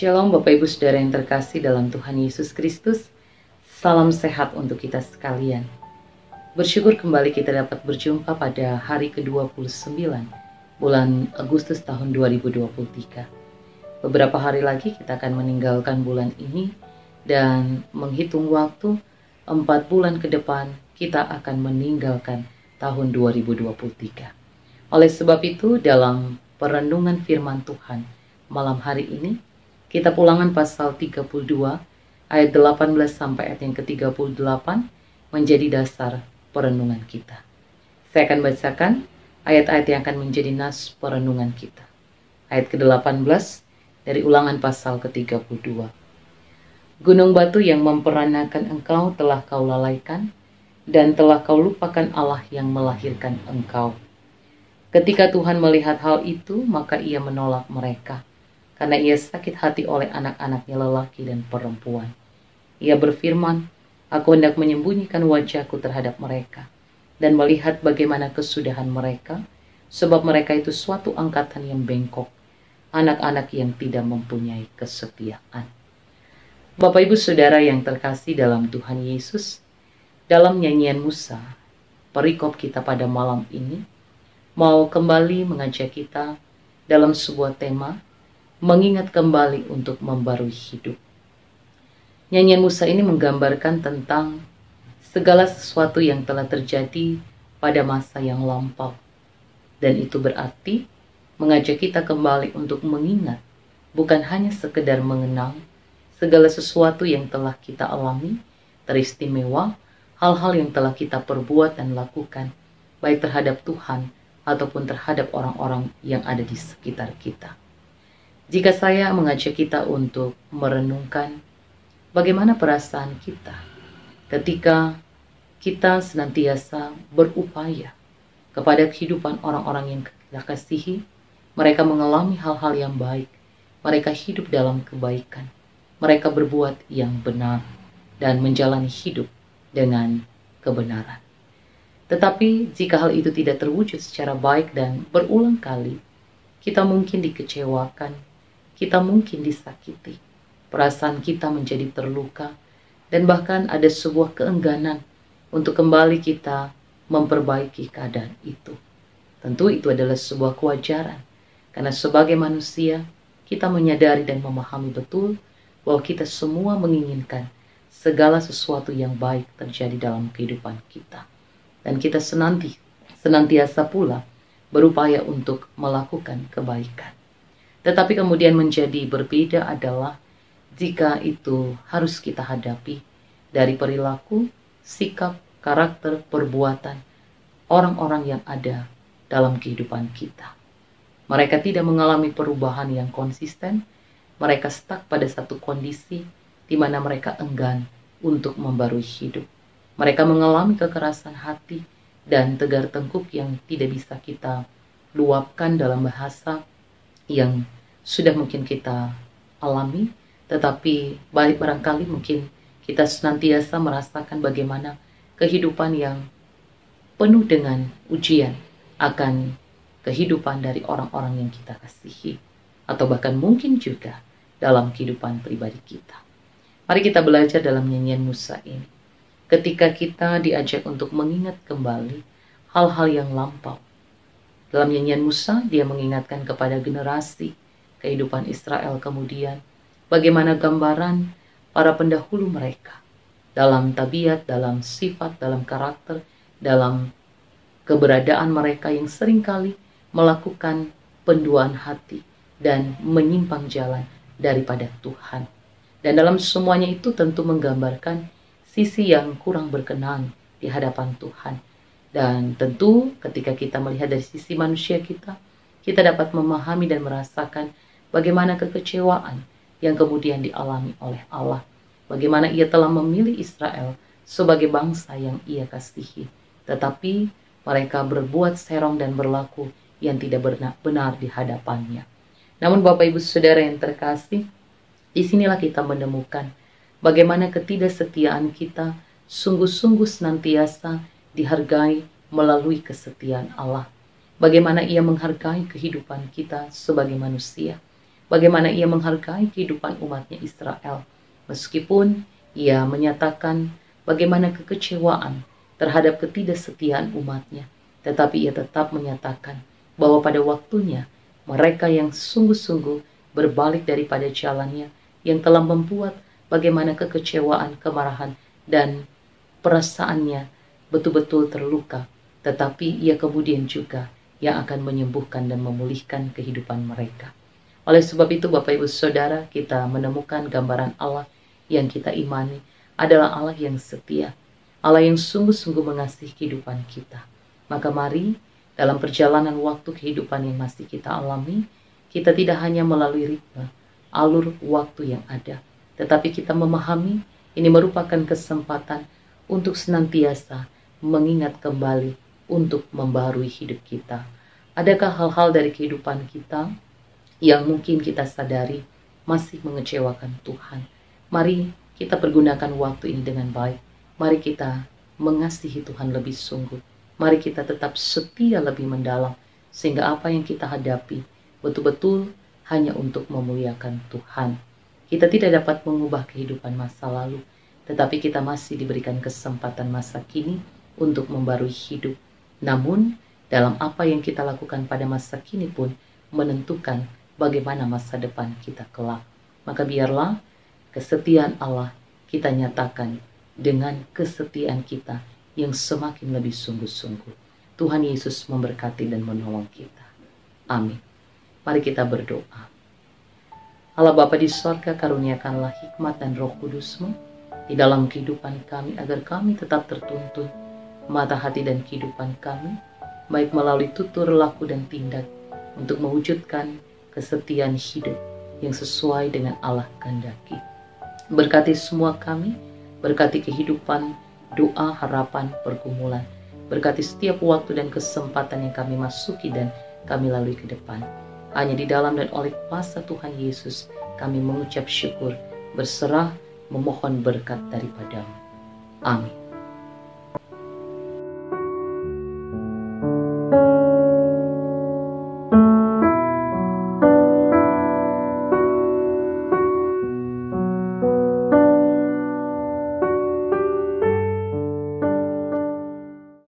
Shalom Bapak Ibu Saudara yang terkasih dalam Tuhan Yesus Kristus. Salam sehat untuk kita sekalian. Bersyukur kembali kita dapat berjumpa pada hari ke-29 bulan Agustus tahun 2023. Beberapa hari lagi kita akan meninggalkan bulan ini dan menghitung waktu 4 bulan ke depan kita akan meninggalkan tahun 2023. Oleh sebab itu dalam perenungan firman Tuhan malam hari ini kita Ulangan pasal 32 ayat 18 sampai ayat yang ke-38 menjadi dasar perenungan kita. Saya akan bacakan ayat-ayat yang akan menjadi nas perenungan kita. Ayat ke-18 dari Ulangan pasal ke-32. Gunung batu yang memperanakan engkau telah kau lalaikan, dan telah kau lupakan Allah yang melahirkan engkau. Ketika Tuhan melihat hal itu, maka ia menolak mereka, karena ia sakit hati oleh anak-anaknya lelaki dan perempuan. Ia berfirman, aku hendak menyembunyikan wajahku terhadap mereka, dan melihat bagaimana kesudahan mereka, sebab mereka itu suatu angkatan yang bengkok, anak-anak yang tidak mempunyai kesetiaan. Bapak Ibu Saudara yang terkasih dalam Tuhan Yesus, dalam nyanyian Musa, perikop kita pada malam ini, mau kembali mengajak kita dalam sebuah tema, mengingat kembali untuk membarui hidup. Nyanyian Musa ini menggambarkan tentang segala sesuatu yang telah terjadi pada masa yang lampau. Dan itu berarti mengajak kita kembali untuk mengingat, bukan hanya sekedar mengenang segala sesuatu yang telah kita alami, teristimewa, hal-hal yang telah kita perbuat dan lakukan, baik terhadap Tuhan ataupun terhadap orang-orang yang ada di sekitar kita. Jika saya mengajak kita untuk merenungkan bagaimana perasaan kita ketika kita senantiasa berupaya kepada kehidupan orang-orang yang kita kasihi, mereka mengalami hal-hal yang baik, mereka hidup dalam kebaikan, mereka berbuat yang benar dan menjalani hidup dengan kebenaran. Tetapi jika hal itu tidak terwujud secara baik dan berulang kali, kita mungkin dikecewakan, kita mungkin disakiti, perasaan kita menjadi terluka, dan bahkan ada sebuah keengganan untuk kembali kita memperbaiki keadaan itu. Tentu itu adalah sebuah kewajaran, karena sebagai manusia, kita menyadari dan memahami betul bahwa kita semua menginginkan segala sesuatu yang baik terjadi dalam kehidupan kita. Dan kita senantiasa pula berupaya untuk melakukan kebaikan. Tetapi kemudian menjadi berbeda adalah jika itu harus kita hadapi dari perilaku, sikap, karakter, perbuatan orang-orang yang ada dalam kehidupan kita. Mereka tidak mengalami perubahan yang konsisten, mereka stuck pada satu kondisi di mana mereka enggan untuk membarui hidup. Mereka mengalami kekerasan hati dan tegar tengkuk yang tidak bisa kita luapkan dalam bahasa yang sudah mungkin kita alami, tetapi barangkali mungkin kita senantiasa merasakan bagaimana kehidupan yang penuh dengan ujian akan kehidupan dari orang-orang yang kita kasihi, atau bahkan mungkin juga dalam kehidupan pribadi kita. Mari kita belajar dalam nyanyian Musa ini. Ketika kita diajak untuk mengingat kembali hal-hal yang lampau. Dalam nyanyian Musa, dia mengingatkan kepada generasi kehidupan Israel kemudian, bagaimana gambaran para pendahulu mereka dalam tabiat, dalam sifat, dalam karakter, dalam keberadaan mereka yang seringkali melakukan penduaan hati dan menyimpang jalan daripada Tuhan. Dan dalam semuanya itu tentu menggambarkan sisi yang kurang berkenan di hadapan Tuhan. Dan tentu ketika kita melihat dari sisi manusia kita dapat memahami dan merasakan bagaimana kekecewaan yang kemudian dialami oleh Allah. Bagaimana ia telah memilih Israel sebagai bangsa yang ia kasihi. Tetapi mereka berbuat serong dan berlaku yang tidak benar di hadapannya. Namun Bapak Ibu Saudara yang terkasih, disinilah kita menemukan bagaimana ketidaksetiaan kita sungguh-sungguh senantiasa dihargai melalui kesetiaan Allah. Bagaimana ia menghargai kehidupan kita sebagai manusia. bagaimana ia menghargai kehidupan umatnya Israel. Meskipun ia menyatakan bagaimana kekecewaan terhadap ketidaksetiaan umatnya, tetapi ia tetap menyatakan bahwa pada waktunya mereka yang sungguh-sungguh berbalik daripada jalannya, yang telah membuat bagaimana kekecewaan, kemarahan, dan perasaannya betul-betul terluka, tetapi ia kemudian juga yang akan menyembuhkan dan memulihkan kehidupan mereka. Oleh sebab itu Bapak Ibu Saudara, kita menemukan gambaran Allah yang kita imani adalah Allah yang setia, Allah yang sungguh-sungguh mengasihi kehidupan kita. Maka mari dalam perjalanan waktu kehidupan yang masih kita alami, kita tidak hanya melalui ritme, alur waktu yang ada, tetapi kita memahami ini merupakan kesempatan untuk senantiasa mengingat kembali untuk membaharui hidup kita. Adakah hal-hal dari kehidupan kita yang mungkin kita sadari masih mengecewakan Tuhan? Mari kita pergunakan waktu ini dengan baik. Mari kita mengasihi Tuhan lebih sungguh. Mari kita tetap setia lebih mendalam, sehingga apa yang kita hadapi betul-betul hanya untuk memuliakan Tuhan. Kita tidak dapat mengubah kehidupan masa lalu, tetapi kita masih diberikan kesempatan masa kini untuk membarui hidup. Namun, dalam apa yang kita lakukan pada masa kini pun menentukan bagaimana masa depan kita kelak. Maka biarlah kesetiaan Allah kita nyatakan dengan kesetiaan kita yang semakin lebih sungguh-sungguh. Tuhan Yesus memberkati dan menolong kita. Amin. Mari kita berdoa. Allah Bapa di sorga, karuniakanlah hikmat dan Roh Kudus-Mu di dalam kehidupan kami, agar kami tetap tertuntun mata hati dan kehidupan kami, baik melalui tutur, laku, dan tindak, untuk mewujudkan kesetiaan hidup yang sesuai dengan Allah kehendaki. Berkati semua kami, berkati kehidupan, doa, harapan, pergumulan. Berkati setiap waktu dan kesempatan yang kami masuki dan kami lalui ke depan. Hanya di dalam dan oleh kuasa Tuhan Yesus kami mengucap syukur, berserah, memohon berkat daripada-Mu. Amin.